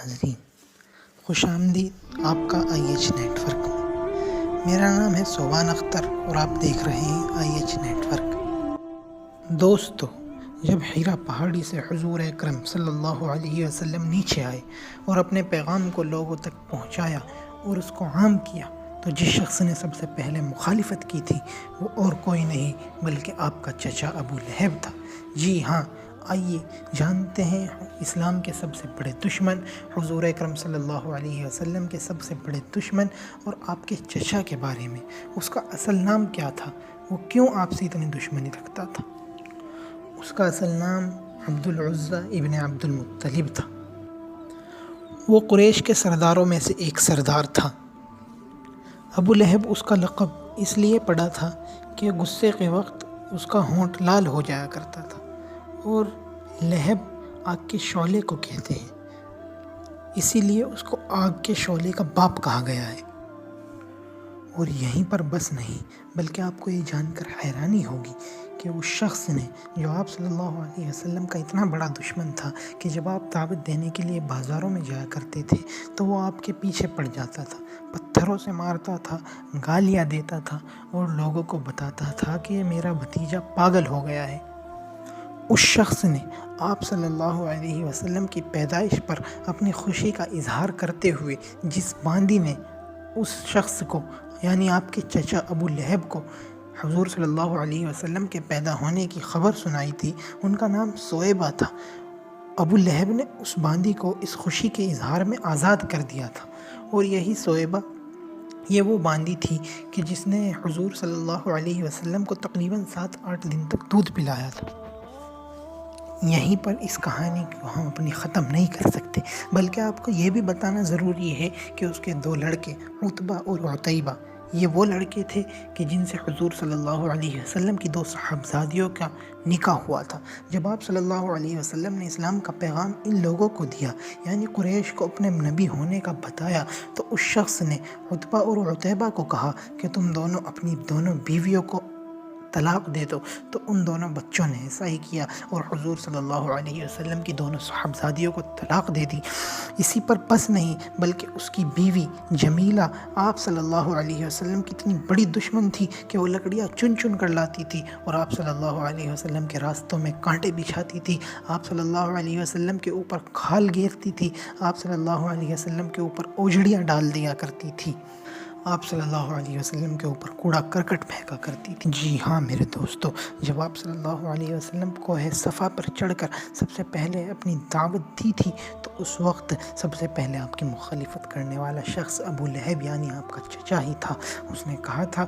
ناظرین، خوش آمدید آپ کا IH نیٹ ورک میں۔ میرا نام ہے صوبان اختر اور آپ دیکھ رہے ہیں IH نیٹ ورک۔ دوستو، جب حرا پہاڑی سے حضور اکرم صلی اللہ علیہ وسلم نیچے آئے اور اپنے پیغام کو لوگوں تک پہنچایا اور اس کو عام کیا، تو جس شخص نے سب سے پہلے مخالفت کی تھی وہ اور کوئی نہیں بلکہ آپ کا چچا ابو لہب تھا۔ جی ہاں، آئیے جانتے ہیں اسلام کے سب سے بڑے دشمن، حضور اکرم صلی اللہ علیہ وسلم کے سب سے بڑے دشمن اور آپ کے چچا کے بارے میں۔ اس کا اصل نام کیا تھا؟ وہ کیوں آپ سے اتنی دشمنی رکھتا تھا؟ اس کا اصل نام عبد العزیٰ ابن عبد المطلب تھا۔ وہ قریش کے سرداروں میں سے ایک سردار تھا۔ ابو لہب اس کا لقب اس لیے پڑا تھا کہ غصے کے وقت اس کا ہونٹ لال ہو جایا کرتا تھا، اور لہب آگ کے شعلے کو کہتے ہیں، اسی لیے اس کو آگ کے شعلے کا باپ کہا گیا ہے۔ اور یہیں پر بس نہیں، بلکہ آپ کو یہ جان کر حیرانی ہوگی کہ اس شخص نے جو آپ صلی اللہ علیہ وسلم کا اتنا بڑا دشمن تھا کہ جب آپ دعوت دینے کے لیے بازاروں میں جایا کرتے تھے تو وہ آپ کے پیچھے پڑ جاتا تھا، پتھروں سے مارتا تھا، گالیاں دیتا تھا اور لوگوں کو بتاتا تھا کہ میرا بھتیجا پاگل ہو گیا ہے۔ اس شخص نے آپ صلی اللہ علیہ وسلم کی پیدائش پر اپنی خوشی کا اظہار کرتے ہوئے جس باندی نے اس شخص کو یعنی آپ کے چچا ابو لہب کو حضور صلی اللہ علیہ وسلم کے پیدا ہونے کی خبر سنائی تھی، ان کا نام سویبہ تھا۔ ابو لہب نے اس باندی کو اس خوشی کے اظہار میں آزاد کر دیا تھا، اور یہی سویبہ، یہ وہ باندی تھی کہ جس نے حضور صلی اللہ علیہ وسلم کو تقریباً 7-8 دن تک دودھ پلایا تھا۔ یہیں پر اس کہانی کو ہم اپنی ختم نہیں کر سکتے، بلکہ آپ کو یہ بھی بتانا ضروری ہے کہ اس کے 2 لڑکے عتبہ اور عتیبہ، یہ وہ لڑکے تھے کہ جن سے حضور صلی اللہ علیہ وسلم کی 2 صاحبزادیوں کا نکاح ہوا تھا۔ جب آپ صلی اللہ علیہ وسلم نے اسلام کا پیغام ان لوگوں کو دیا، یعنی قریش کو اپنے نبی ہونے کا بتایا، تو اس شخص نے عتبہ اور عتیبہ کو کہا کہ تم دونوں اپنی دونوں بیویوں کو طلاق دے دو، تو ان دونوں بچوں نے ایسا ہی کیا اور حضور صلی اللہ علیہ وسلم کی 2 صاحبزادیوں کو طلاق دے دی۔ اسی پر بس نہیں، بلکہ اس کی بیوی جمیلہ آپ صلی اللہ علیہ وسلم کی اتنی بڑی دشمن تھی کہ وہ لکڑیاں چن چن کر لاتی تھی اور آپ صلی اللہ علیہ وسلم کے راستوں میں کانٹے بچھاتی تھی، آپ صلی اللہ علیہ وسلم کے اوپر کھال گھیرتی تھی، آپ صلی اللہ علیہ وسلم کے اوپر اوجھڑیاں ڈال دیا کرتی تھی، آپ صلی اللہ علیہ وسلم کے اوپر کوڑا کرکٹ پھینکا کرتی تھی۔ جی ہاں میرے دوستو، جب آپ صلی اللہ علیہ وسلم کوہ صفا پر چڑھ کر سب سے پہلے اپنی دعوت دی تھی، تو اس وقت سب سے پہلے آپ کی مخالفت کرنے والا شخص ابو لہب یعنی آپ کا چچا ہی تھا۔ اس نے کہا تھا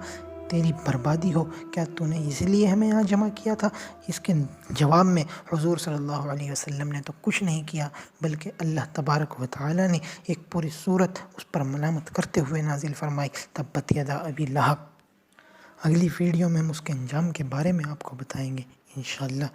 تیری بربادی ہو، کیا تو نے اس لیے ہمیں یہاں جمع کیا تھا؟ اس کے جواب میں حضور صلی اللہ علیہ وسلم نے تو کچھ نہیں کیا، بلکہ اللہ تبارک و تعالیٰ نے ایک پوری سورت اس پر ملامت کرتے ہوئے نازل فرمائی، تبت یدا ابی لہب۔ اگلی ویڈیو میں ہم اس کے انجام کے بارے میں آپ کو بتائیں گے انشاءاللہ۔